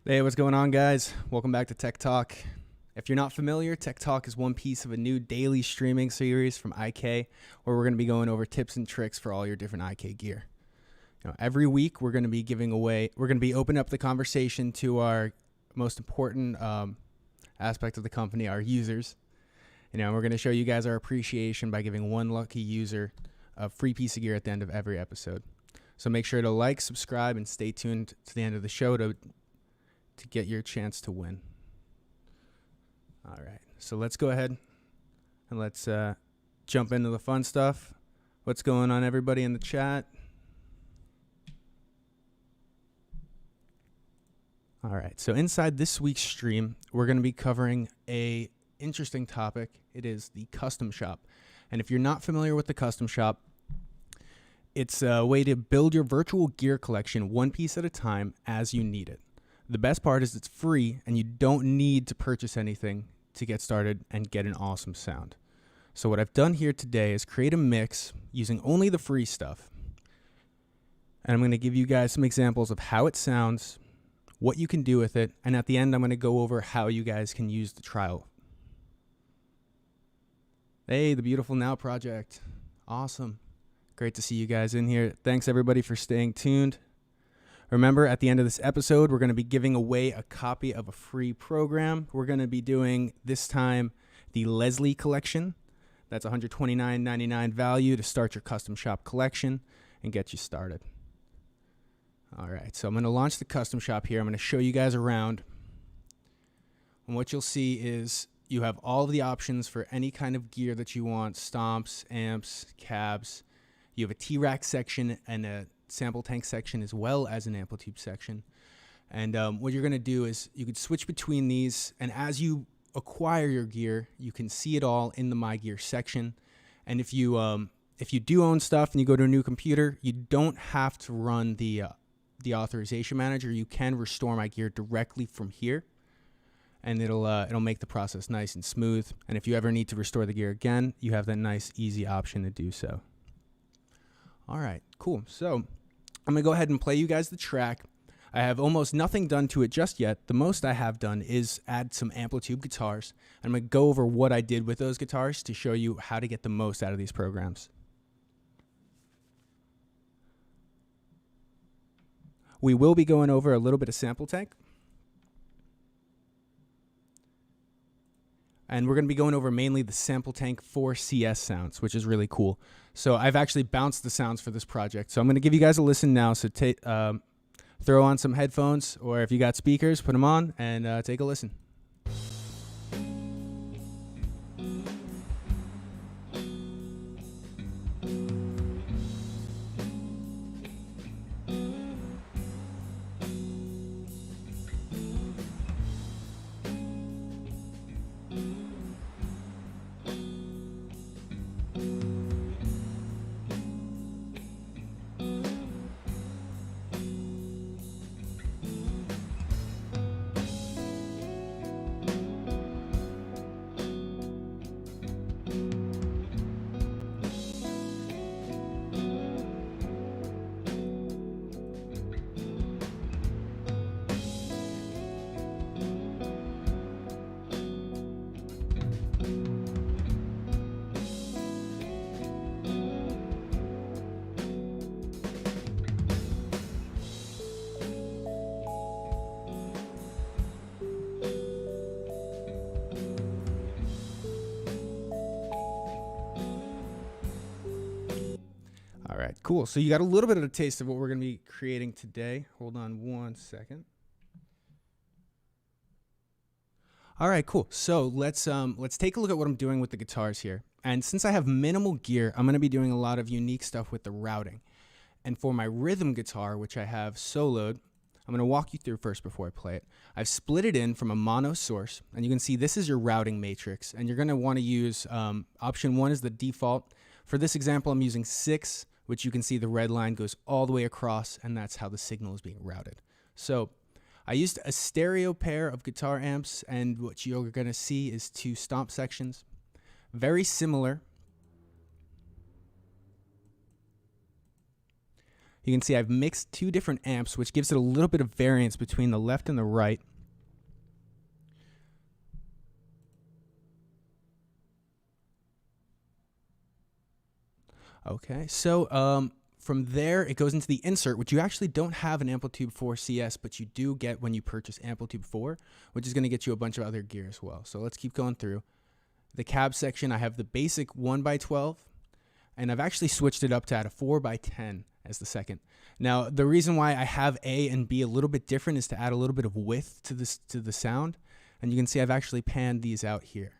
Hey, what's going on, guys? Welcome back to Tech Talk. If you're not familiar, Tech Talk is one piece of a new daily streaming series from IK, where we're going to be going over tips and tricks for all your different IK gear. Every week we're going to be opening up the conversation to our most important aspect of the company, our users. We're going to show you guys our appreciation by giving one lucky user a free piece of gear at the end of every episode. So make sure to like, subscribe, and stay tuned to the end of the show to get your chance to win. All right, so let's go ahead and let's jump into the fun stuff. What's going on, everybody in the chat? All right, so inside this week's stream, we're going to be covering a interesting topic. It is the custom shop. And if you're not familiar with the custom shop, it's a way to build your virtual gear collection one piece at a time as you need it. The best part is it's free and you don't need to purchase anything to get started and get an awesome sound. So what I've done here today is create a mix using only the free stuff. And I'm going to give you guys some examples of how it sounds, what you can do with it, and at the end I'm going to go over how you guys can use the trial. Hey, the Beautiful Now project. Awesome. Great to see you guys in here. Thanks everybody for staying tuned. Remember, at the end of this episode, we're going to be giving away a copy of a free program. We're going to be doing, this time, the Leslie collection. That's $129.99 value to start your custom shop collection and get you started. All right, so I'm going to launch the custom shop here. I'm going to show you guys around. And what you'll see is you have all of the options for any kind of gear that you want: stomps, amps, cabs. You have a T-Rack section and a SampleTank section, as well as an AmpliTube section. And what you're going to do is you could switch between these, and as you acquire your gear, you can see it all in the My Gear section. And if you do own stuff and you go to a new computer, you don't have to run the authorization manager. You can restore My Gear directly from here, and it'll make the process nice and smooth. And if you ever need to restore the gear again, you have that nice, easy option to do so. All right, cool. So I'm going to go ahead and play you guys the track. I have almost nothing done to it just yet. The most I have done is add some AmpliTube guitars. I'm going to go over what I did with those guitars to show you how to get the most out of these programs. We will be going over a little bit of SampleTank. And we're going to be going over mainly the SampleTank 4CS sounds, which is really cool. So I've actually bounced the sounds for this project. So I'm going to give you guys a listen now. So throw on some headphones, or if you got speakers, put them on and take a listen. All right, cool. So you got a little bit of a taste of what we're going to be creating today. Hold on one second. All right, cool. So let's take a look at what I'm doing with the guitars here. And since I have minimal gear, I'm going to be doing a lot of unique stuff with the routing. And for my rhythm guitar, which I have soloed, I'm going to walk you through first before I play it. I've split it in from a mono source, and you can see this is your routing matrix. And you're going to want to use option 1 is the default. For this example, I'm using 6, which you can see the red line goes all the way across, and that's how the signal is being routed. So I used a stereo pair of guitar amps, and what you're going to see is 2 stomp sections. Very similar. You can see I've mixed two different amps, which gives it a little bit of variance between the left and the right. Okay, so from there it goes into the insert, which you actually don't have an AmpliTube 4 CS, but you do get when you purchase AmpliTube 4, which is going to get you a bunch of other gear as well. So let's keep going through. The cab section, I have the basic 1x12, and I've actually switched it up to add a 4x10 as the second. Now, the reason why I have A and B a little bit different is to add a little bit of width to the sound, and you can see I've actually panned these out here.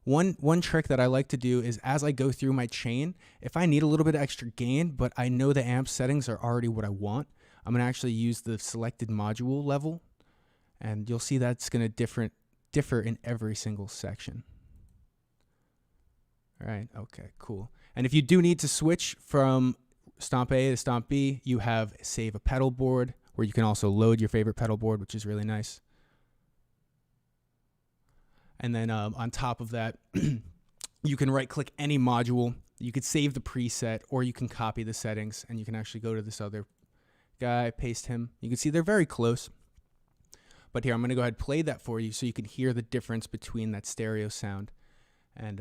One trick that I like to do is as I go through my chain, if I need a little bit of extra gain, but I know the amp settings are already what I want, I'm going to actually use the selected module level, and you'll see that's going to differ in every single section. All right, okay, cool. And if you do need to switch from stomp A to stomp B, you have save a pedal board, where you can also load your favorite pedal board, which is really nice. And then on top of that, you can right-click any module. You could save the preset, or you can copy the settings, and you can actually go to this other guy, paste him. You can see they're very close. But here, I'm going to go ahead and play that for you so you can hear the difference between that stereo sound. And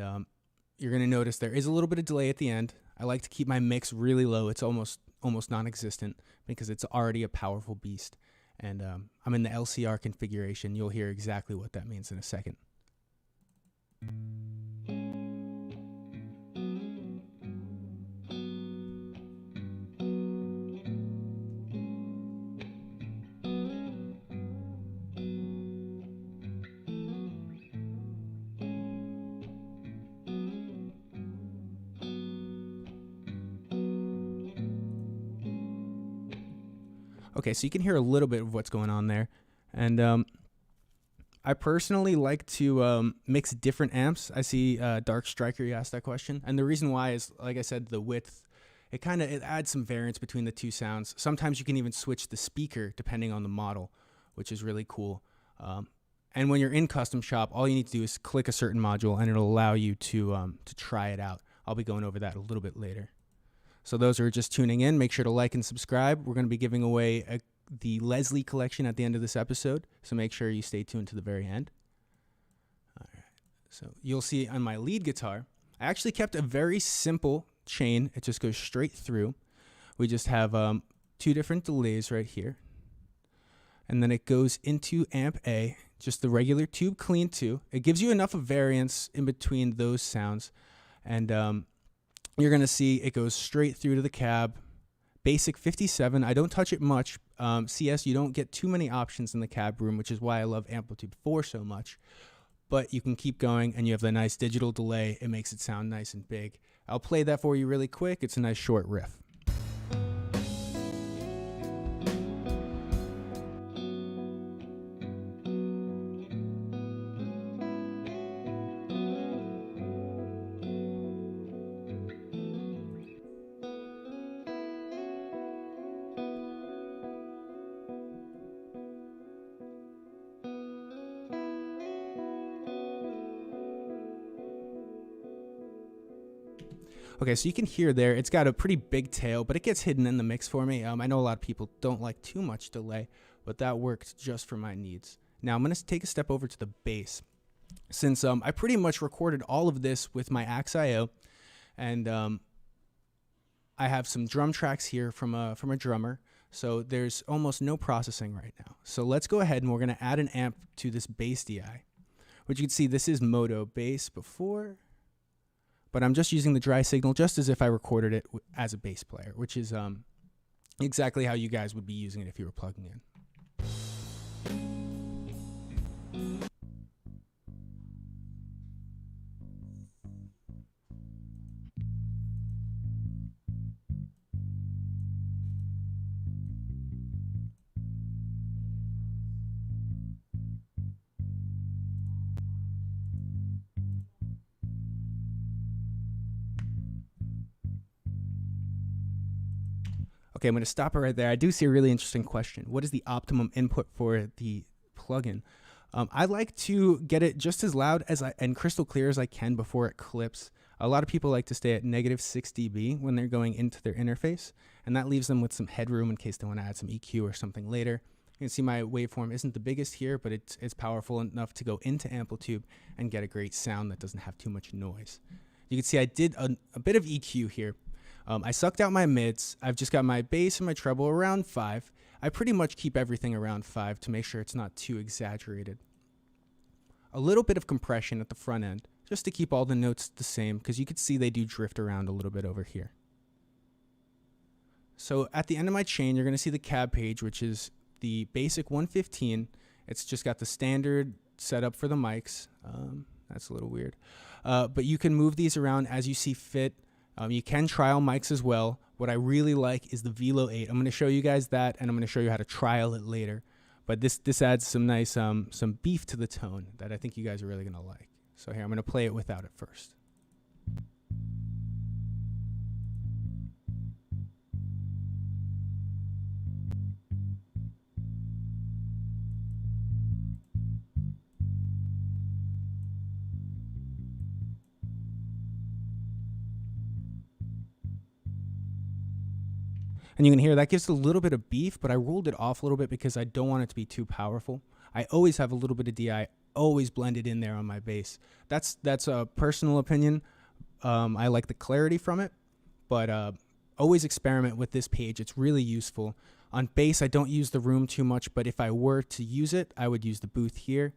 you're going to notice there is a little bit of delay at the end. I like to keep my mix really low. It's almost non-existent because it's already a powerful beast. And I'm in the LCR configuration. You'll hear exactly what that means in a second. Okay, so you can hear a little bit of what's going on there. And I personally like to mix different amps. I see Dark Striker, you asked that question. And the reason why is, like I said, the width. It adds some variance between the two sounds. Sometimes you can even switch the speaker depending on the model, which is really cool. And when you're in Custom Shop, all you need to do is click a certain module, and it'll allow you to try it out. I'll be going over that a little bit later. So those who are just tuning in, make sure to like and subscribe. We're going to be giving away the Leslie collection at the end of this episode, so make sure you stay tuned to the very end. All right. So you'll see on my lead guitar, I actually kept a very simple chain. It just goes straight through. We just have two different delays right here. And then it goes into amp A, just the regular tube clean 2. It gives you enough of variance in between those sounds. And you're going to see it goes straight through to the cab. Basic 57. I don't touch it much. CS, you don't get too many options in the cab room, which is why I love AmpliTube 4 so much. But you can keep going, and you have the nice digital delay. It makes it sound nice and big. I'll play that for you really quick. It's a nice short riff. Okay, so you can hear there, it's got a pretty big tail, but it gets hidden in the mix for me. I know a lot of people don't like too much delay, but that worked just for my needs. Now I'm going to take a step over to the bass. Since I pretty much recorded all of this with my Axe.io, and I have some drum tracks here from a drummer, so there's almost no processing right now. So let's go ahead and we're going to add an amp to this bass DI, which you can see this is Moto bass before. But I'm just using the dry signal just as if I recorded it as a bass player, which is exactly how you guys would be using it if you were plugging in. Okay, I'm going to stop it right there. I do see a really interesting question. What is the optimum input for the plugin? I like to get it just as loud as and crystal clear as I can before it clips. A lot of people like to stay at -6 dB when they're going into their interface, and that leaves them with some headroom in case they want to add some EQ or something later. You can see my waveform isn't the biggest here, but it's powerful enough to go into AmpliTube and get a great sound that doesn't have too much noise. You can see I did a bit of EQ here. I sucked out my mids. I've just got my bass and my treble around 5. I pretty much keep everything around 5 to make sure it's not too exaggerated. A little bit of compression at the front end, just to keep all the notes the same, because you can see they do drift around a little bit over here. So at the end of my chain, you're going to see the cab page, which is the basic 115. It's just got the standard setup for the mics. That's a little weird. But you can move these around as you see fit. You can trial mics as well. What I really like is the Velo 8. I'm going to show you guys that, and I'm going to show you how to trial it later. But this adds some nice some beef to the tone that I think you guys are really going to like. So here, I'm going to play it without it first. And you can hear that gives a little bit of beef, but I rolled it off a little bit because I don't want it to be too powerful. I always have a little bit of DI, always blended in there on my bass. That's a personal opinion. I like the clarity from it, but always experiment with this page. It's really useful. On bass, I don't use the room too much, but if I were to use it, I would use the booth here.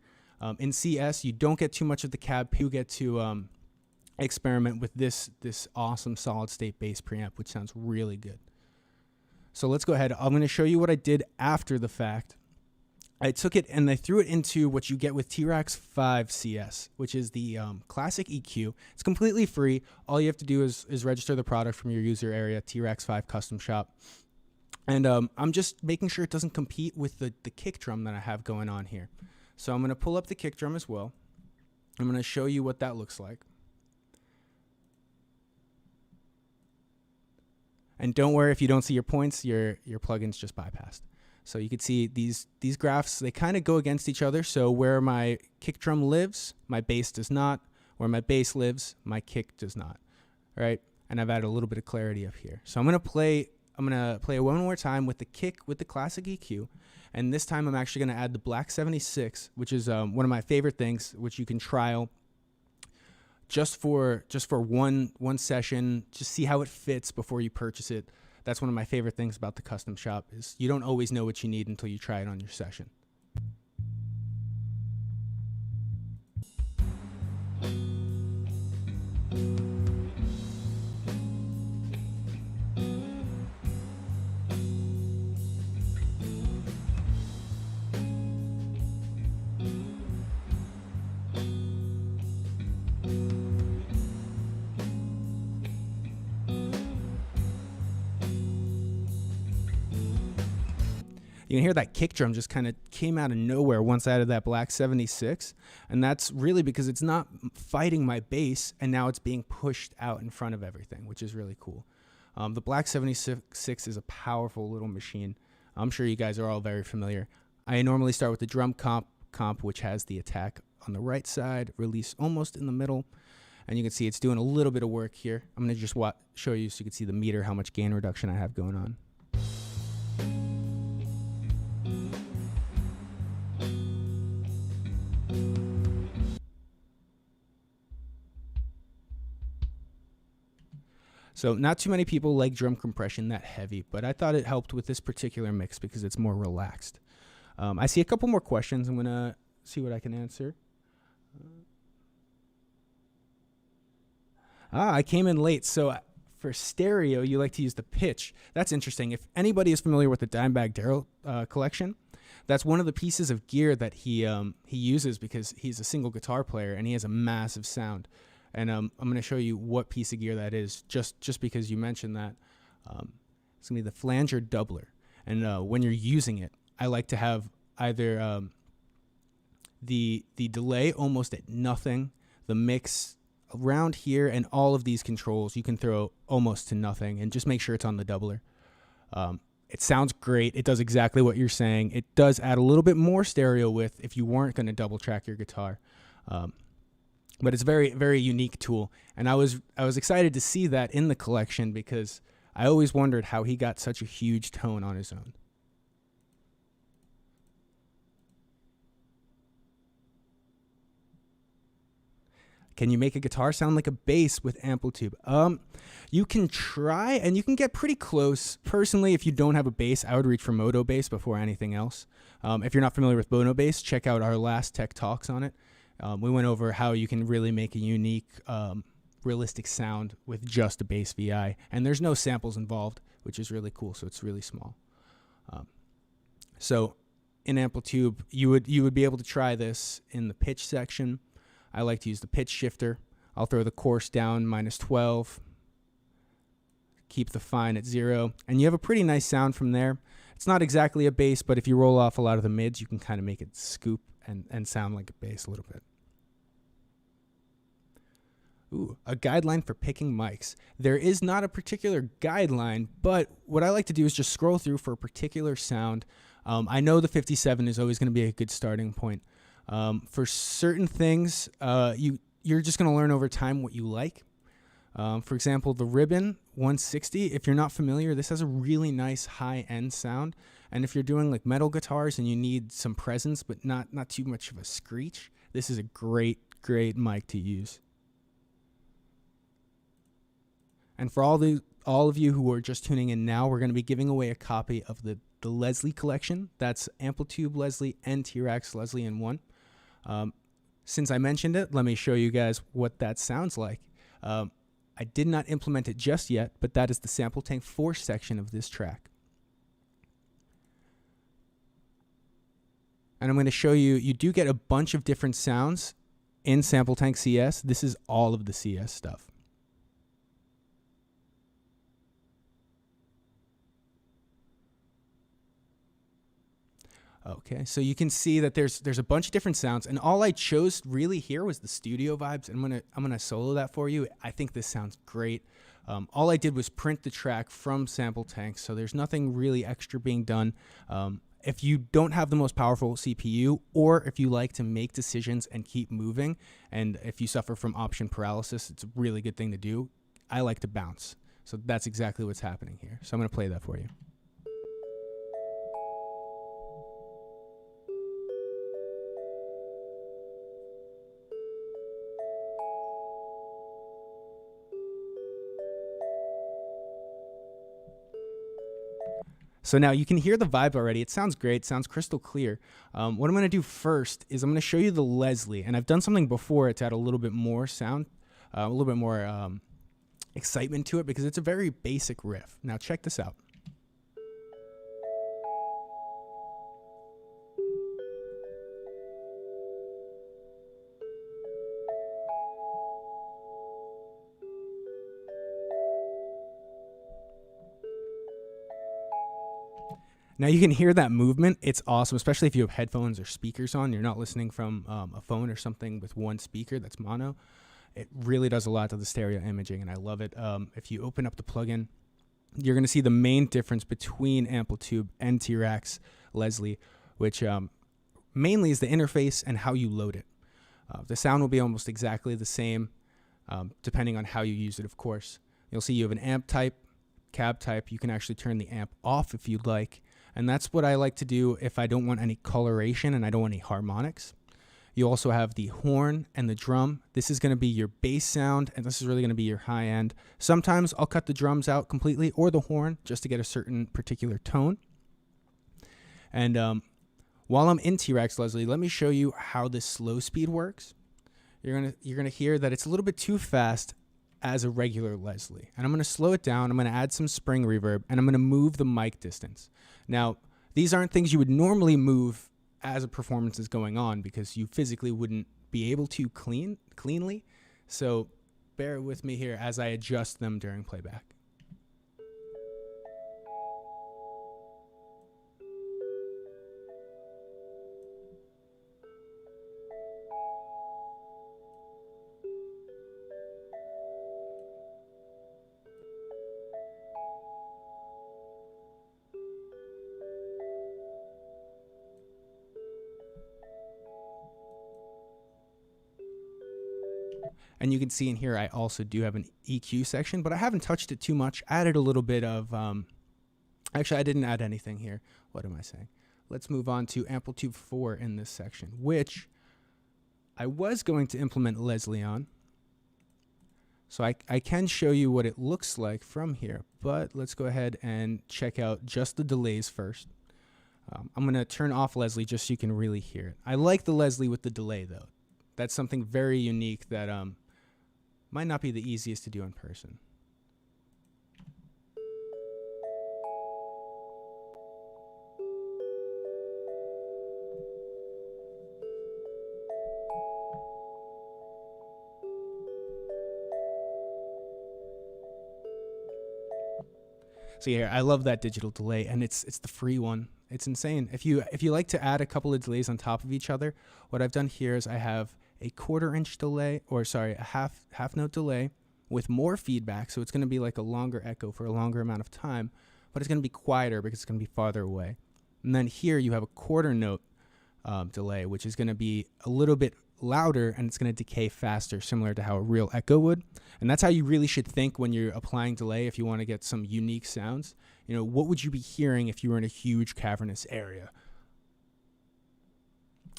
In CS, you don't get too much of the cab. You get to experiment with this awesome solid state bass preamp, which sounds really good. So let's go ahead. I'm going to show you what I did after the fact. I took it and I threw it into what you get with T-Rax 5 CS, which is the classic EQ. It's completely free. All you have to do is register the product from your user area, T-Rax 5 Custom Shop. And I'm just making sure it doesn't compete with the kick drum that I have going on here. So I'm going to pull up the kick drum as well. I'm going to show you what that looks like. And don't worry if you don't see your points, your plugin's just bypassed. So you can see these graphs, they kind of go against each other. So where my kick drum lives, my bass does not. Where my bass lives, my kick does not. All right? And I've added a little bit of clarity up here. So I'm going to play one more time with the kick with the classic EQ. And this time I'm actually going to add the Black 76, which is one of my favorite things, which you can trial just for one session, just see how it fits before you purchase it. That's one of my favorite things about the custom shop is you don't always know what you need until you try it on your session. You can hear that kick drum just kind of came out of nowhere once I added that Black 76. And that's really because it's not fighting my bass, and now it's being pushed out in front of everything, which is really cool. The Black 76 is a powerful little machine. I'm sure you guys are all very familiar. I normally start with the drum comp, which has the attack on the right side, release almost in the middle. And you can see it's doing a little bit of work here. I'm going to just show you so you can see the meter, how much gain reduction I have going on. So not too many people like drum compression that heavy, but I thought it helped with this particular mix because it's more relaxed. I see a couple more questions. I'm going to see what I can answer. I came in late. So for stereo, you like to use the pitch. That's interesting. If anybody is familiar with the Dimebag Darrell collection, that's one of the pieces of gear that he uses because he's a single guitar player and he has a massive sound. And I'm going to show you what piece of gear that is, just because you mentioned that. It's going to be the flanger doubler. And when you're using it, I like to have either the delay almost at nothing, the mix around here, and all of these controls you can throw almost to nothing, and just make sure it's on the doubler. It sounds great. It does exactly what you're saying. It does add a little bit more stereo width if you weren't going to double track your guitar. But it's very, very unique tool. And I was excited to see that in the collection because I always wondered how he got such a huge tone on his own. Can you make a guitar sound like a bass with AmpliTube? You can try, and you can get pretty close. Personally, if you don't have a bass, I would reach for Moto bass before anything else. If you're not familiar with Mono bass, check out our last tech talks on it. We went over how you can really make a unique, realistic sound with just a bass VI, and there's no samples involved, which is really cool. So it's really small. So in AmpliTube, you would be able to try this in the pitch section. I like to use the pitch shifter. I'll throw the coarse down -12, keep the fine at 0, and you have a pretty nice sound from there. It's not exactly a bass, but if you roll off a lot of the mids, you can kind of make it scoop and sound like a bass a little bit. Ooh, a guideline for picking mics. There is not a particular guideline, but what I like to do is just scroll through for a particular sound. I know the 57 is always going to be a good starting point. For certain things, you're just going to learn over time what you like. For example, the Ribbon 160, if you're not familiar, this has a really nice high-end sound. And if you're doing like metal guitars and you need some presence but not too much of a screech, this is a great mic to use. And for all of you who are just tuning in now, we're going to be giving away a copy of the Leslie collection. That's AmpliTube Leslie and T-Rex Leslie in one. Since I mentioned it, let me show you guys what that sounds like. I did not implement it just yet, but that is the SampleTank 4 section of this track. And I'm going to show you, you do get a bunch of different sounds in SampleTank CS. This is all of the CS stuff. Okay, so you can see that there's a bunch of different sounds, and all I chose really here was the studio vibes. And I'm gonna solo that for you. I think this sounds great. All I did was print the track from SampleTank, so there's nothing really extra being done. If you don't have the most powerful CPU, or if you like to make decisions and keep moving, and if you suffer from option paralysis, it's a really good thing to do. I like to bounce, so that's exactly what's happening here. So I'm gonna play that for you. So now you can hear the vibe already. It sounds great. It sounds crystal clear. What I'm going to do first is I'm going to show you the Leslie. And I've done something before to add a little bit more sound, a little bit more excitement to it because it's a very basic riff. Now check this out. Now you can hear that movement. It's awesome, especially if you have headphones or speakers on. You're not listening from a phone or something with one speaker that's mono. It really does a lot to the stereo imaging, and I love it. If you open up the plugin, you're going to see the main difference between AmpliTube and T-Rex Leslie, which mainly is the interface and how you load it. The sound will be almost exactly the same, depending on how you use it, of course. You'll see you have an amp type, cab type. You can actually turn the amp off if you'd like. And that's what I like to do if I don't want any coloration and I don't want any harmonics. You also have the horn and the drum. This is going to be your bass sound, and this is really going to be your high end. Sometimes I'll cut the drums out completely or the horn just to get a certain particular tone. And while I'm in T-Rex Leslie, let me show you how this slow speed works. You're gonna hear that it's a little bit too fast as a regular Leslie. And I'm going to slow it down. I'm going to add some spring reverb, and I'm going to move the mic distance. Now, these aren't things you would normally move as a performance is going on because you physically wouldn't be able to cleanly. So bear with me here as I adjust them during playback. And you can see in here I also do have an EQ section, but I haven't touched it too much. Added a little bit of, actually I didn't add anything here. What am I saying? Let's move on to AmpliTube 4 in this section, which I was going to implement Leslie on. So I can show you what it looks like from here, but let's go ahead and check out just the delays first. I'm going to turn off Leslie just so you can really hear it. I like the Leslie with the delay though. That's something very unique that might not be the easiest to do in person. So yeah, I love that digital delay, and it's the free one. It's insane. If you like to add a couple of delays on top of each other, what I've done here is I have a 1/4 inch delay, or sorry, a half note delay with more feedback, so it's going to be like a longer echo for a longer amount of time, but it's going to be quieter because it's going to be farther away. And then here you have a 1/4 note delay, which is going to be a little bit louder, and it's going to decay faster, similar to how a real echo would. And that's how you really should think when you're applying delay if you want to get some unique sounds. You know, what would you be hearing if you were in a huge cavernous area?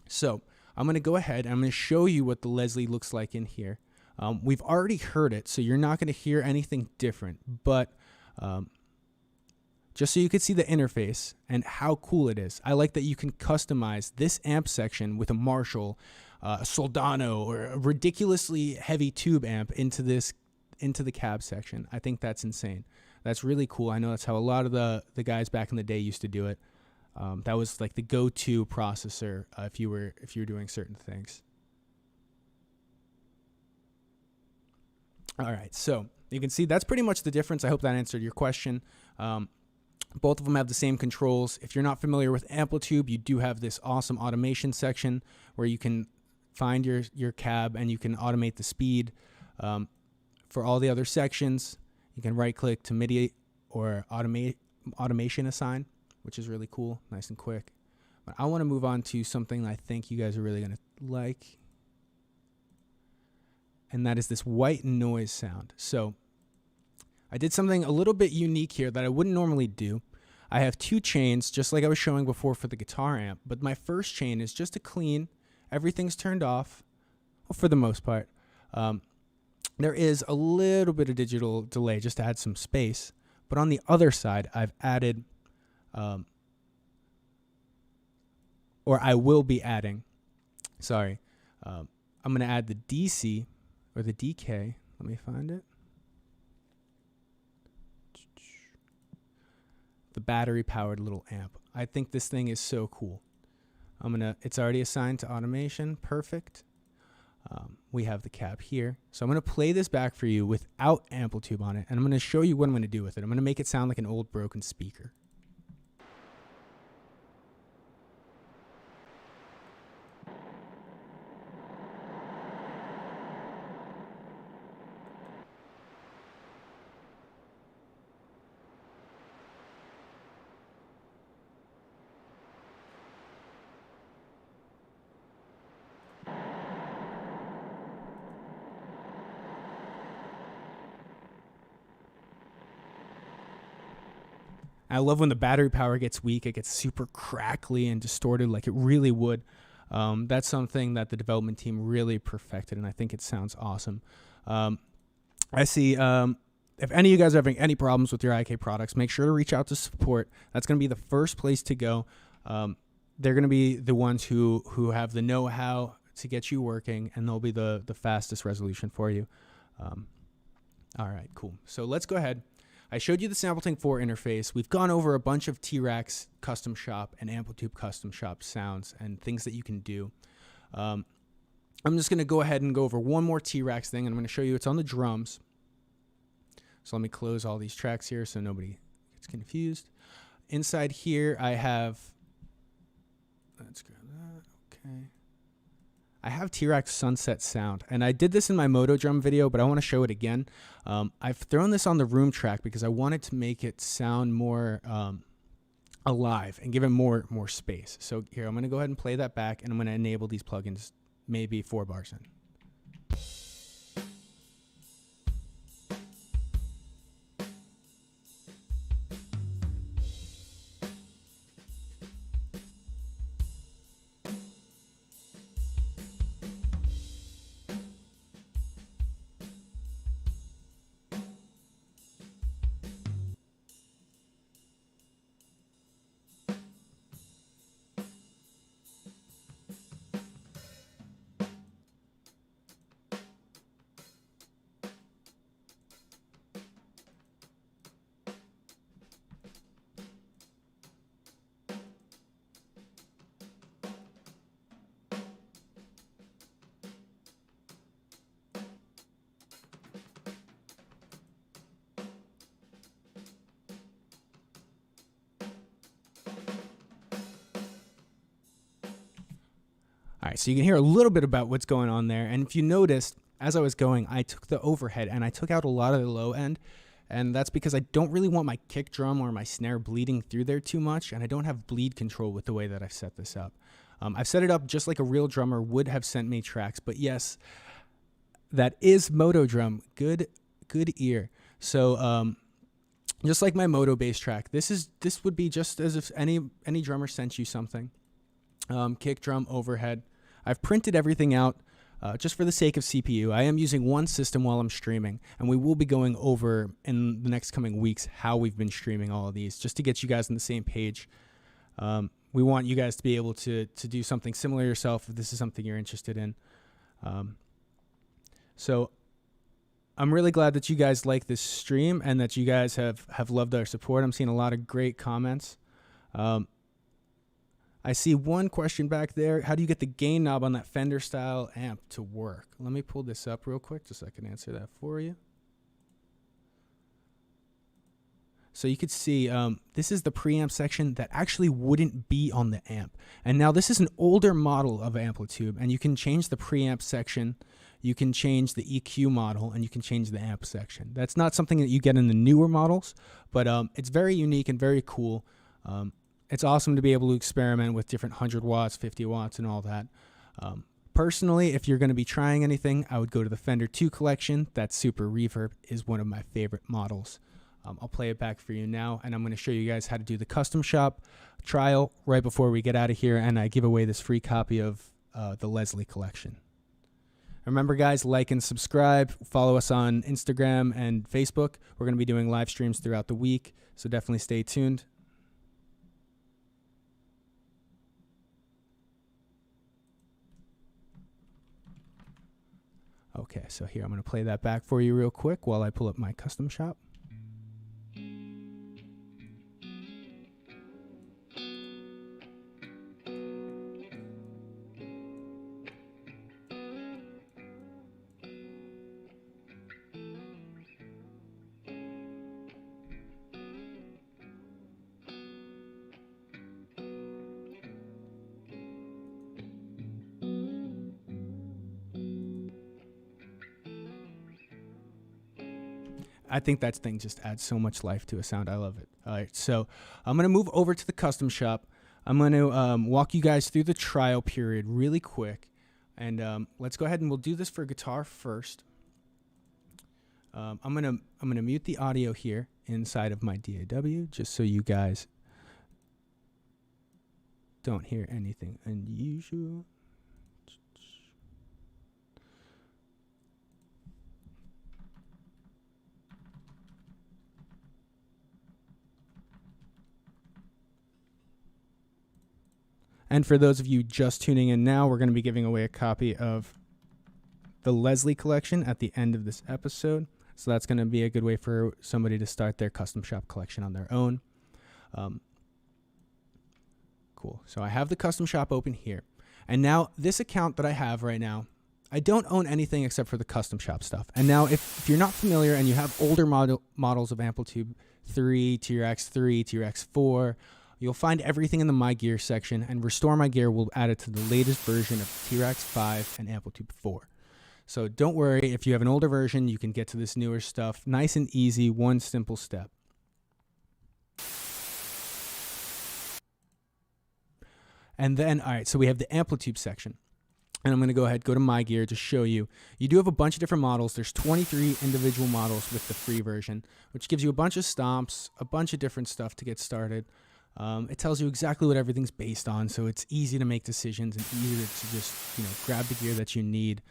So I'm going to go ahead and I'm going to show you what the Leslie looks like in here. We've already heard it, so you're not going to hear anything different, but just so you can see the interface and how cool it is, I like that you can customize this amp section with a Marshall, a Soldano, or a ridiculously heavy tube amp into the cab section. I think that's insane. That's really cool. I know that's how a lot of the guys back in the day used to do it. That was like the go-to processor if you were doing certain things. All right, so you can see that's pretty much the difference. I hope that answered your question. Both of them have the same controls. If you're not familiar with AmpliTube, you do have this awesome automation section where you can find your cab and you can automate the speed. For all the other sections, you can right-click to MIDI or automation assign, which is really cool, nice and quick. But I want to move on to something I think you guys are really going to like, and that is this white noise sound. So I did something a little bit unique here that I wouldn't normally do. I have 2 chains, just like I was showing before for the guitar amp, but my first chain is just a clean, everything's turned off, well, for the most part. There is a little bit of digital delay just to add some space, but on the other side, I've added, or I will be adding, sorry, I'm going to add the DC, or the DK, let me find it. The battery powered little amp. I think this thing is so cool. It's already assigned to automation, perfect. We have the cab here. So I'm going to play this back for you without AmpliTube on it, and I'm going to show you what I'm going to do with it. I'm going to make it sound like an old broken speaker. I love when the battery power gets weak. It gets super crackly and distorted like it really would. That's something that the development team really perfected, and I think it sounds awesome. I see if any of you guys are having any problems with your IK products, make sure to reach out to support. That's going to be the first place to go. They're going to be the ones who have the know-how to get you working, and they'll be the fastest resolution for you. All right, cool. So let's go ahead. I showed you the SampleTank 4 interface. We've gone over a bunch of T-Rex Custom Shop and AmpliTube Custom Shop sounds and things that you can do. I'm just going to go ahead and go over one more T-Rex thing, and I'm going to show you it's on the drums. So let me close all these tracks here so nobody gets confused. Inside here, I have, let's grab that, okay. I have T-Rex Sunset Sound, and I did this in my Moto Drum video, but I want to show it again. I've thrown this on the room track because I wanted to make it sound more alive and give it more space. So here, I'm going to go ahead and play that back, and I'm going to enable these plugins maybe 4 bars in. All right, so you can hear a little bit about what's going on there. And if you noticed, as I was going, I took the overhead and I took out a lot of the low end. And that's because I don't really want my kick drum or my snare bleeding through there too much. And I don't have bleed control with the way that I've set this up. I've set it up just like a real drummer would have sent me tracks. But yes, that is Moto drum. Good ear. So just like my Moto bass track, this would be just as if any drummer sent you something. Kick drum, overhead. I've printed everything out just for the sake of CPU. I am using one system while I'm streaming, and we will be going over in the next coming weeks how we've been streaming all of these, just to get you guys on the same page. We want you guys to be able to do something similar yourself if this is something you're interested in. So I'm really glad that you guys like this stream and that you guys have loved our support. I'm seeing a lot of great comments. I see one question back there. How do you get the gain knob on that Fender style amp to work? Let me pull this up real quick just so I can answer that for you. So you could see this is the preamp section that actually wouldn't be on the amp. And now this is an older model of AmpliTube, and you can change the preamp section, you can change the EQ model, and you can change the amp section. That's not something that you get in the newer models, but it's very unique and very cool. It's awesome to be able to experiment with different 100 watts, 50 watts, and all that. Personally, if you're going to be trying anything, I would go to the Fender 2 collection. That Super Reverb is one of my favorite models. I'll play it back for you now, and I'm going to show you guys how to do the custom shop trial right before we get out of here, and I give away this free copy of the Leslie collection. Remember, guys, like and subscribe. Follow us on Instagram and Facebook. We're going to be doing live streams throughout the week, so definitely stay tuned. Okay, so here I'm going to play that back for you real quick while I pull up my custom shop. I think that thing just adds so much life to a sound. I love it. All right, so I'm going to move over to the custom shop. I'm going to walk you guys through the trial period really quick. And let's go ahead and we'll do this for guitar first. I'm gonna mute the audio here inside of my DAW just so you guys don't hear anything unusual. And for those of you just tuning in now, we're going to be giving away a copy of the Leslie collection at the end of this episode. So that's going to be a good way for somebody to start their custom shop collection on their own. Cool. So I have the custom shop open here. And now this account that I have right now, I don't own anything except for the custom shop stuff. And now if you're not familiar and you have older models of AmpliTube 3, TRX3, TRX4, you'll find everything in the My Gear section, and Restore My Gear will add it to the latest version of TRX 5 and AmpliTube 4. So don't worry, if you have an older version, you can get to this newer stuff nice and easy, one simple step. And then, all right, so we have the AmpliTube section. And I'm going to go ahead, go to My Gear to show you. You do have a bunch of different models. There's 23 individual models with the free version, which gives you a bunch of stomps, a bunch of different stuff to get started. It tells you exactly what everything's based on, so it's easy to make decisions and easy to just, grab the gear that you need.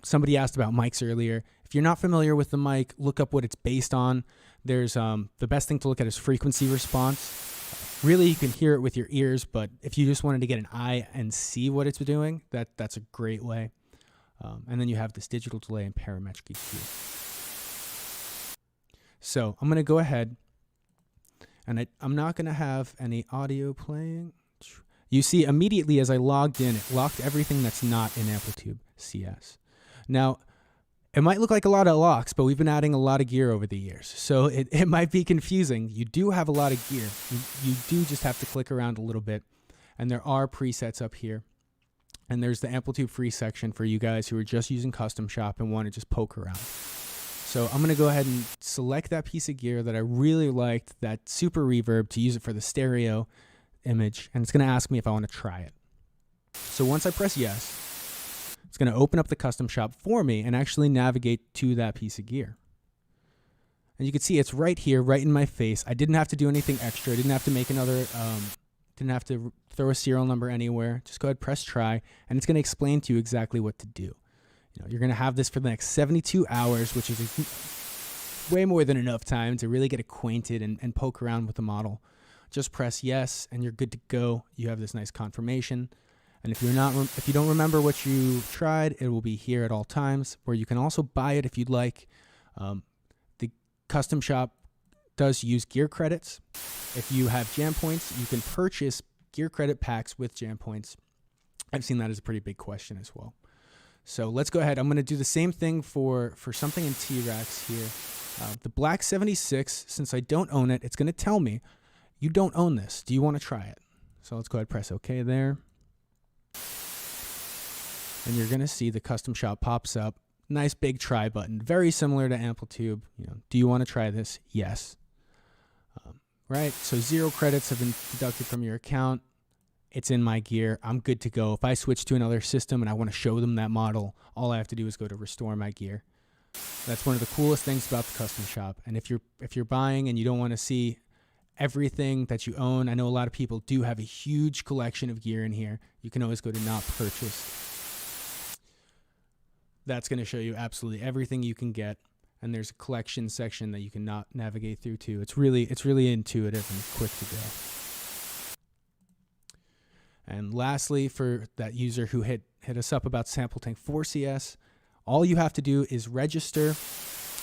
Somebody asked about mics earlier. If you're not familiar with the mic, look up what it's based on. There's the best thing to look at is frequency response. Really, you can hear it with your ears, but if you just wanted to get an eye and see what it's doing, that's a great way. And then you have this digital delay and parametric EQ. So I'm going to go ahead. And I'm not going to have any audio playing. You see, immediately as I logged in, it locked everything that's not in AmpliTube CS. Now, it might look like a lot of locks, but we've been adding a lot of gear over the years. So it might be confusing. You do have a lot of gear. You do just have to click around a little bit. And there are presets up here. And there's the AmpliTube free section for you guys who are just using Custom Shop and want to just poke around. So I'm going to go ahead and select that piece of gear that I really liked, that super reverb, to use it for the stereo image. And it's going to ask me if I want to try it. So once I press yes, it's going to open up the Custom Shop for me and actually navigate to that piece of gear. And you can see it's right here, right in my face. I didn't have to do anything extra. I didn't have to make another, didn't have to throw a serial number anywhere. Just go ahead, press try, and it's going to explain to you exactly what to do. You know, you're going to have this for the next 72 hours, which is way more than enough time to really get acquainted and poke around with the model. Just press yes, and you're good to go. You have this nice confirmation. And if you don't remember what you tried, it will be here at all times, where you can also buy it if you'd like. The Custom Shop does use gear credits. If you have jam points, you can purchase gear credit packs with jam points. I've seen that as a pretty big question as well. So let's go ahead. I'm going to do the same thing for something in T-Rex here. The Black 76, since I don't own it, it's going to tell me, you don't own this. Do you want to try it? So let's go ahead and press OK there. And you're going to see the Custom Shop pops up. Nice big try button. Very similar to AmpliTube. You know, do you want to try this? Yes. Right? So 0 credits have been deducted from your account. It's in my gear. I'm good to go. If I switch to another system and I want to show them that model, all I have to do is go to restore my gear. That's one of the coolest things about the Custom Shop. And if you're buying and you don't want to see everything that you own, I know a lot of people do have a huge collection of gear in here. You can always go to not purchase. That's going to show you absolutely everything you can get. And there's a collection section that you can not navigate through too. It's really intuitive and quick to go. And lastly, for that user who hit us up about SampleTank 4CS, all you have to do is register,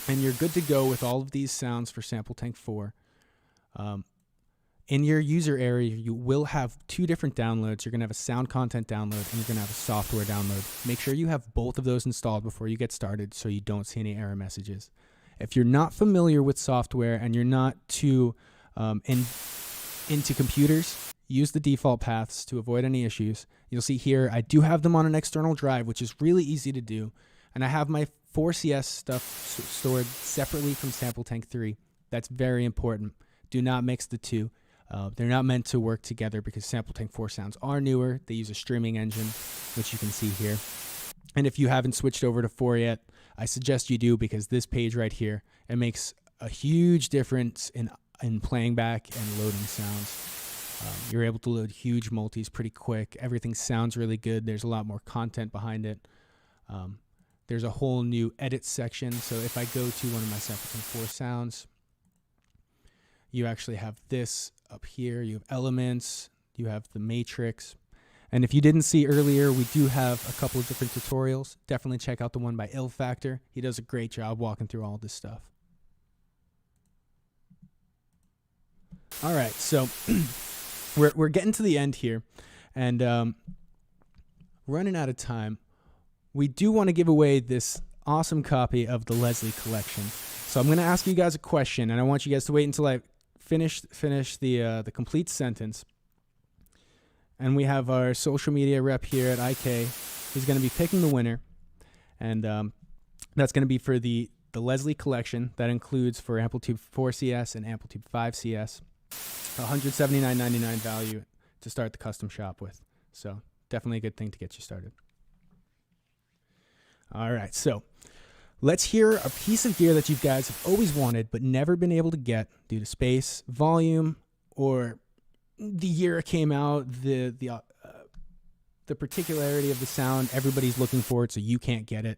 and you're good to go with all of these sounds for SampleTank 4. In your user area, you will have 2 different downloads. You're going to have a sound content download, and you're going to have a software download. Make sure you have both of those installed before you get started so you don't see any error messages. If you're not familiar with software and you're not too into computers, use the default paths to avoid any issues. You'll see here, I do have them on an external drive, which is really easy to do. And I have my 4CS stuff stored separately from SampleTank 3. That's very important. Do not mix the two. They're not meant to work together because SampleTank 4 sounds are newer. They use a streaming engine, which you can see here. And if you haven't switched over to 4 yet, I suggest you do, because this page right here, it makes a huge difference in playing back and loading sounds. You're able to load huge multis pretty quick. Everything sounds really good. There's a lot more content behind it. There's a whole new edit section. So if I go to one of my SampleTank 4 sounds, you actually have this up here. You have elements. You have the matrix. And if you didn't see earlier, we do have a couple of different tutorials. Definitely check out the one by Ill Factor. He does a great job walking through all this stuff. All right, so we're getting to the end here, and running out of time. We do want to give away this awesome copy of the Leslie collection. So I'm going to ask you guys a question, and I want you guys to wait until I finish the complete sentence. And we have our social media rep here at IK who's going to be picking the winner, and that's going to be for the Leslie collection. That includes for AmpliTube 4CS and AmpliTube 5CS. $179.99 value to start the custom shop with. So definitely a good thing to get you started. All right, so let's hear a piece of gear that you guys have always wanted but never been able to get due to space, volume, or the year it came out, the particularity of the sound. Everybody's looking for it, so you can't get it.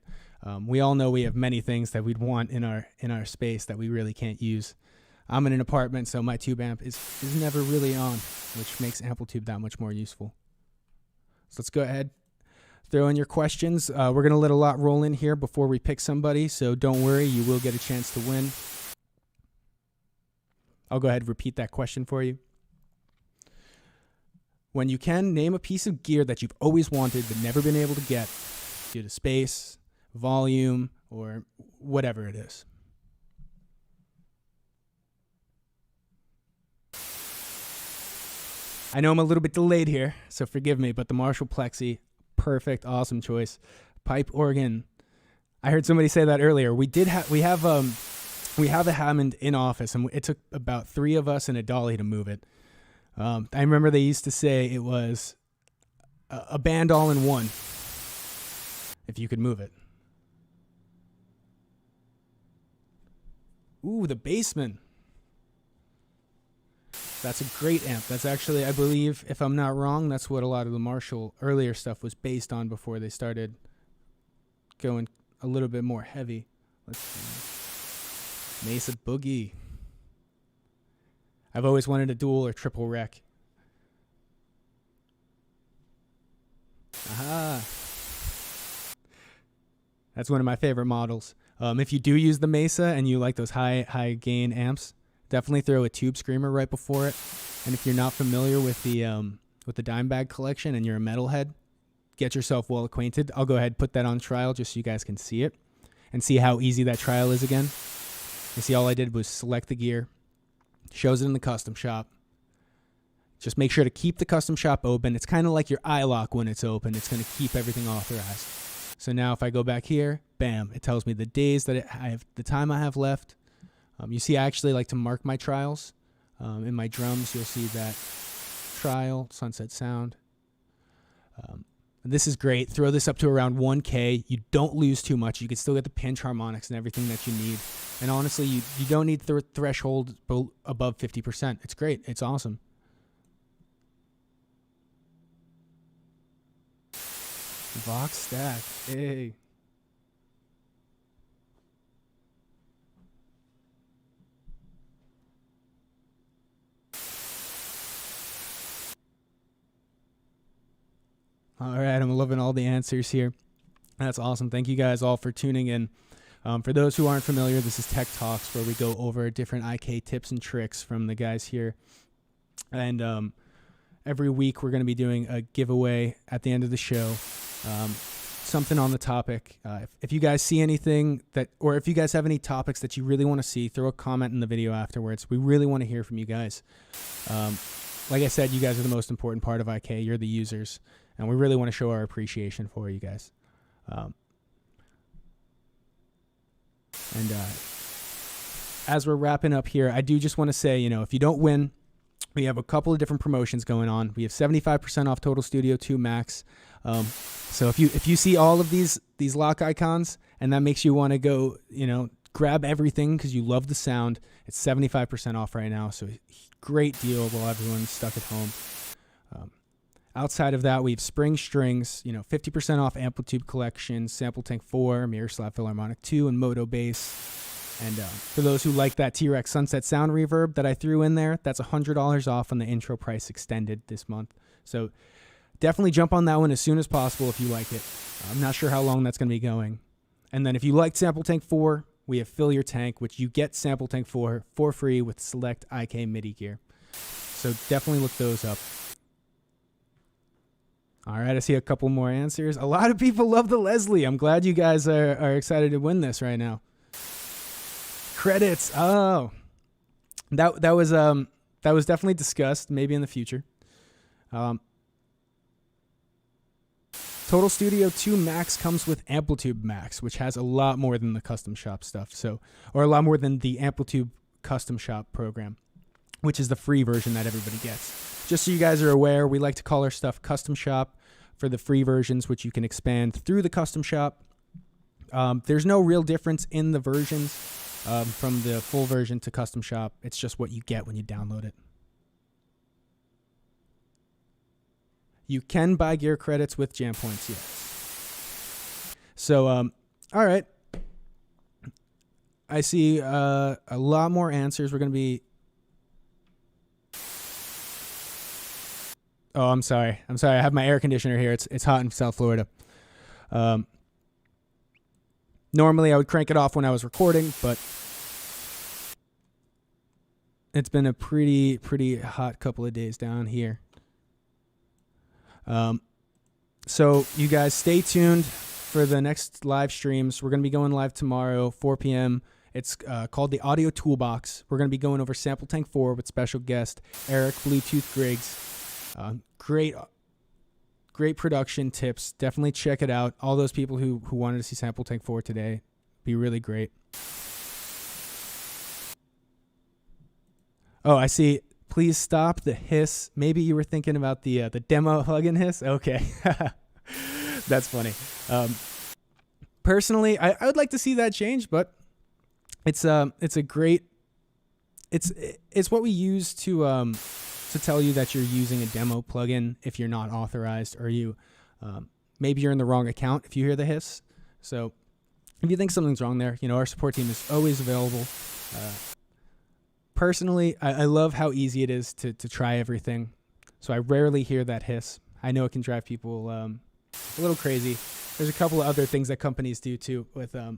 We all know we have many things that we'd want in our space that we really can't use. I'm in an apartment, so my tube amp is never really on, which makes AmpliTube that much more useful. So let's go ahead, throw in your questions. We're going to let a lot roll in here before we pick somebody, so don't worry, you will get a chance to win. I'll go ahead and repeat that question for you. When you can, name a piece of gear that you've always wanted but never been able to get due to space, volume, or whatever it is. I know I'm a little bit delayed here, so forgive me, but the Marshall Plexi, Perfect. Awesome choice. Pipe organ. I heard somebody say that earlier. We have a Hammond in office, and it took about 3 of us and a dolly to move it. I remember they used to say it was a band all in one if you could move it. Ooh, the Bassman. That's a great amp. That's actually, I believe, if I'm not wrong, that's what a lot of the Marshall earlier stuff was based on before they started going a little bit more heavy. Let's see. Mesa Boogie. I've always wanted a dual or triple rec. Aha. That's one of my favorite models. If you do use the Mesa and you like those high gain amps, definitely throw a Tube Screamer right before it. And if you're not familiar with the Dimebag collection and you're a metalhead, get yourself well acquainted. I'll go ahead and put that on trial just so you guys can see it and see how easy that trial is again. You see, all I did was select the gear, shows it in the custom shop. Just make sure to keep the custom shop open. It's kind of like your iLock when it's open. It's going to keep everything authorized. So now if I go back here, bam, it tells me the days that I have, the time I have left. You see, I actually like to mark my trials. In my drums, you'll see that trial, Sunset Sound. This is great. Throw this up to around 1K. You don't lose too much. You can still get the pinch harmonics and everything that you need. And honestly, you don't need the threshold above 50%. It's great. It's awesome. Vox Stack. Hey. All right, I'm loving all the answers here. That's awesome. Thank you guys all for tuning in. For those who aren't familiar, this is Tech Talks, where we go over different IK tips and tricks from the guys here. And every week we're going to be doing a giveaway at the end of the show, something on the topic. If you guys see anything or if you guys have any topics that you really want to see, throw a comment in the video afterwards. We really want to hear from you guys. Like I said, you guys are the most important part of IK. You're the users. And we really want to show our appreciation for you guys. As we're wrapping up here, I do just want to say, if you don't win, we have a couple of different promotions going on. We have 75% off Total Studio 2 Max. So if you see all of these lock icons and that makes you want to go, grab everything because you love the sound, it's 75% off right now. So great deal while everyone's stuck at home. Outside of that, we have Spring Strings, 50% off AmpliTube Collection, SampleTank 4, Miroslav Philharmonic 2, and Moto Bass. And for those who like that T-Rex Sunset Sound reverb that I threw in there, that's $100 off on the intro price extended this month. So definitely jump on that one as soon as possible if you like it. I'm not sure how long that's going to be going. And then if you like SampleTank 4, we have Fill Your Tank, which you get SampleTank 4 for free with select IK MIDI gear. So definitely look those up. All right, I see a couple more answers. A lot of people love the Leslie. I'm glad you guys are excited to win this right now. Credits. Oh, that was definitely discussed. Maybe in the future. Total Studio 2 Max comes with AmpliTube Max, which has a lot more than the custom shop stuff. Or a lot more than the AmpliTube Custom Shop program, which is the free version that everybody gets. Just so you guys are aware, we like to call our stuff Custom Shop for the free versions, which you can expand through the Custom Shop. There's no real difference in the versions from the full version to Custom Shop. It's just what you get when you download it. You can buy gear credits with jam points, yes. So, all right. I see a lot more answers. We're going to be... Oh, I'm sorry. I have my air conditioner here. It's hot in South Florida. Normally, I would crank it off when I was recording, but it's been a pretty hot couple of days down here. So you guys stay tuned for the next live streams. We're going to be going live tomorrow, 4 p.m. It's called the Audio Toolbox. We're going to be going over SampleTank 4 with special guest Eric Bluetooth Griggs. great production tips. Definitely check it out. All those people who wanted to see SampleTank 4 today, be really great. Oh, I see. Please stop the hiss. Maybe you were thinking about the demo plugin hiss. Okay, that's funny. Personally, I would like to see that change, but it's a great. It's what we use to tell you that you're using a demo plugin if you're not authorized, or you maybe you're in the wrong account if you hear the hiss. So if you think something's wrong there, our support team is always available. Personally, I love how easy it is to try everything. So I rarely hear that hiss. I know it can drive people a little crazy. There's a couple of other things that companies do too with where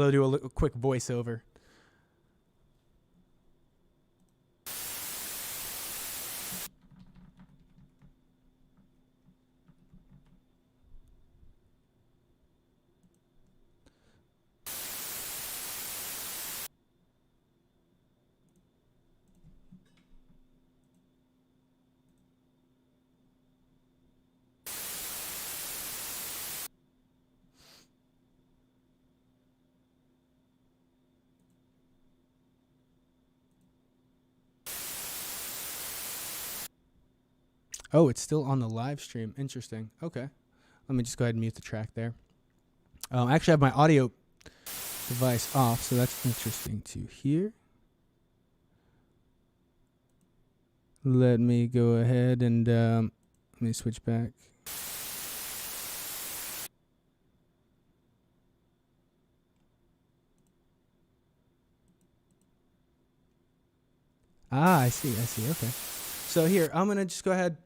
they'll do a quick voiceover. Oh, it's still on the live stream. Interesting. Okay. Let me just go ahead and mute the track there. I actually have my audio device off, so that's interesting to hear. Let me go ahead and let me switch back. Ah, I see. Okay. So here, I'm going to just go ahead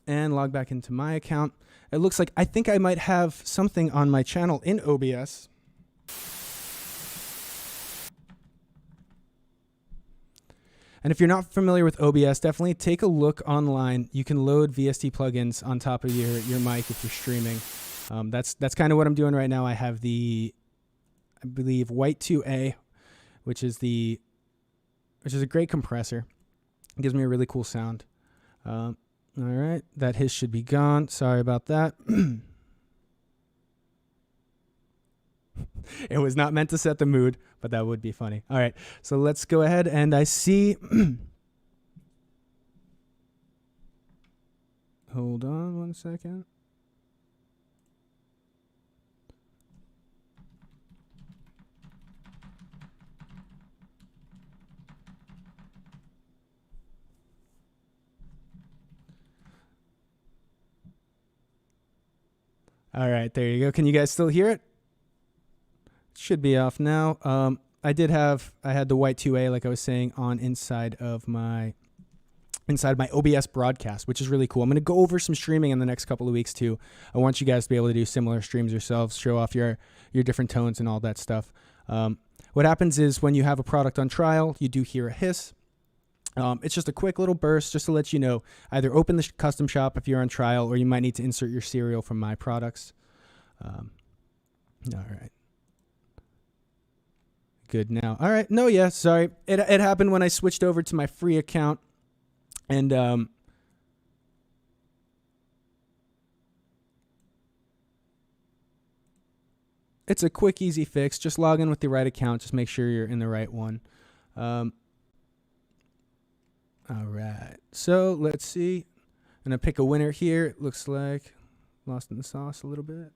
and log back into my account. It looks like I think I might have something on my channel in OBS. And if you're not familiar with OBS, definitely take a look online. You can load VST plugins on top of your mic if you're streaming. That's kind of what I'm doing right now. I have the, I believe, White 2A, which is a great compressor. It gives me a really cool sound. All right, that hiss should be gone. Sorry about that. It was not meant to set the mood, but that would be funny. All right, so let's go ahead, and I see... Hold on 1 second. All right, there you go. Can you guys still hear it? Should be off now. I had the White 2A, like I was saying, on inside my OBS broadcast, which is really cool. I'm going to go over some streaming in the next couple of weeks too. I want you guys to be able to do similar streams yourselves, show off your different tones and all that stuff. What happens is when you have a product on trial, you do hear a hiss. It's just a quick little burst just to let you know, either open the custom shop if you're on trial, or you might need to insert your serial from my products. All right. Good now. All right. No, yeah, sorry. It happened when I switched over to my free account. And it's a quick, easy fix. Just log in with the right account. Just make sure you're in the right one. All right, so let's see. I'm going to pick a winner here. It looks like lost in the sauce a little bit.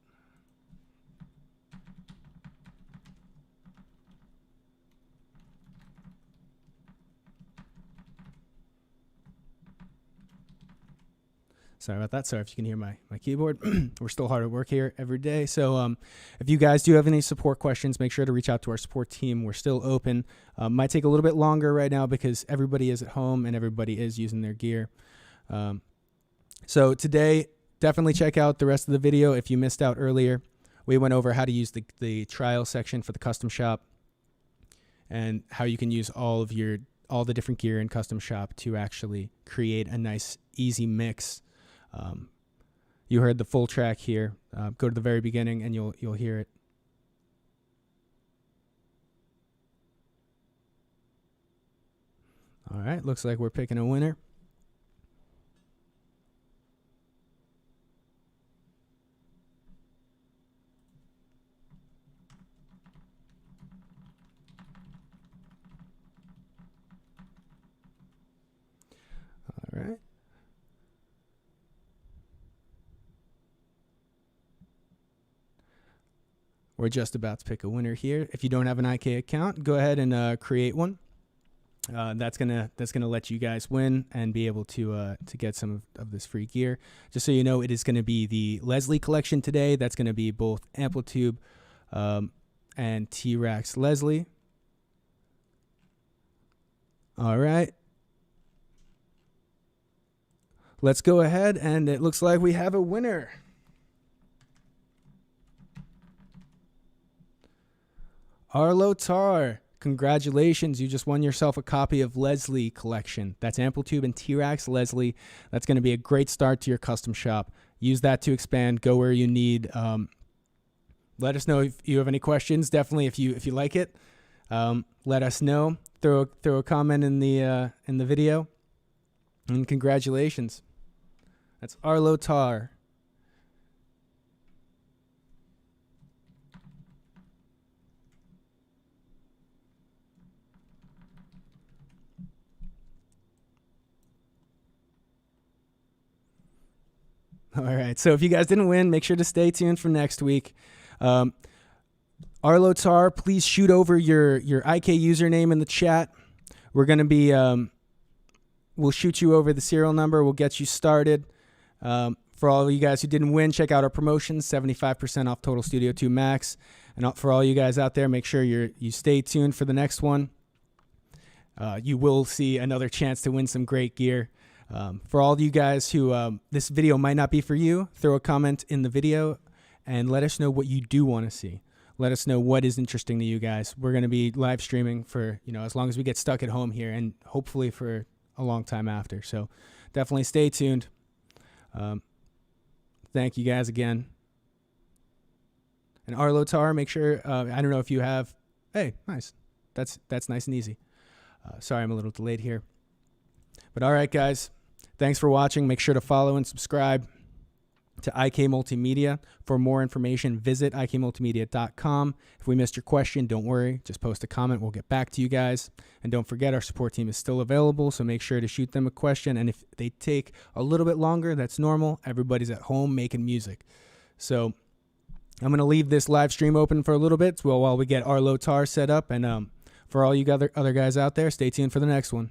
Sorry about that. Sorry if you can hear my keyboard. We're still hard at work here every day. So if you guys do have any support questions, make sure to reach out to our support team. We're still open. Might take a little bit longer right now because everybody is at home and everybody is using their gear. So today, definitely check out the rest of the video if you missed out earlier. We went over how to use the trial section for the custom shop and how you can use all the different gear in custom shop to actually create a nice, easy mix. You heard the full track here. Go to the very beginning and you'll hear it. All right, looks like we're picking a winner. We're just about to pick a winner here. If you don't have an IK account, go ahead and create one. That's gonna let you guys win and be able to get some of this free gear. Just so you know, it is going to be the Leslie collection today. That's going to be both AmpliTube and T-Rex Leslie. All right. Let's go ahead, and it looks like we have a winner. Arlo Tar, congratulations. You just won yourself a copy of Leslie collection. That's AmpliTube and T-Rex Leslie. That's going to be a great start to your custom shop. Use that to expand. Go where you need. Let us know if you have any questions. Definitely, if you like it, let us know. Throw a comment in the video. And congratulations. That's Arlo Tar. All right. So if you guys didn't win, make sure to stay tuned for next week. Arlo Tar, please shoot over your IK username in the chat. We're going to be, we'll shoot you over the serial number. We'll get you started. For all of you guys who didn't win, check out our promotions, 75% off Total Studio 2 Max. And for all you guys out there, make sure you stay tuned for the next one. You will see another chance to win some great gear. For all of you guys who this video might not be for you, throw a comment in the video and let us know what you do want to see. Let us know what is interesting to you guys. We're going to be live streaming for, as long as we get stuck at home here, and hopefully for a long time after. So definitely stay tuned. Thank you guys again. And Arlo Tar, make sure, I don't know if you have, hey, nice. That's nice and easy. Sorry, I'm a little delayed here. But all right, guys, thanks for watching. Make sure to follow and subscribe to IK Multimedia. For more information, visit ikmultimedia.com. If we missed your question, don't worry. Just post a comment. We'll get back to you guys. And don't forget, our support team is still available, so make sure to shoot them a question. And if they take a little bit longer, that's normal. Everybody's at home making music. So I'm going to leave this live stream open for a little bit while we get Arlo Tar set up. And for all you other guys out there, stay tuned for the next one.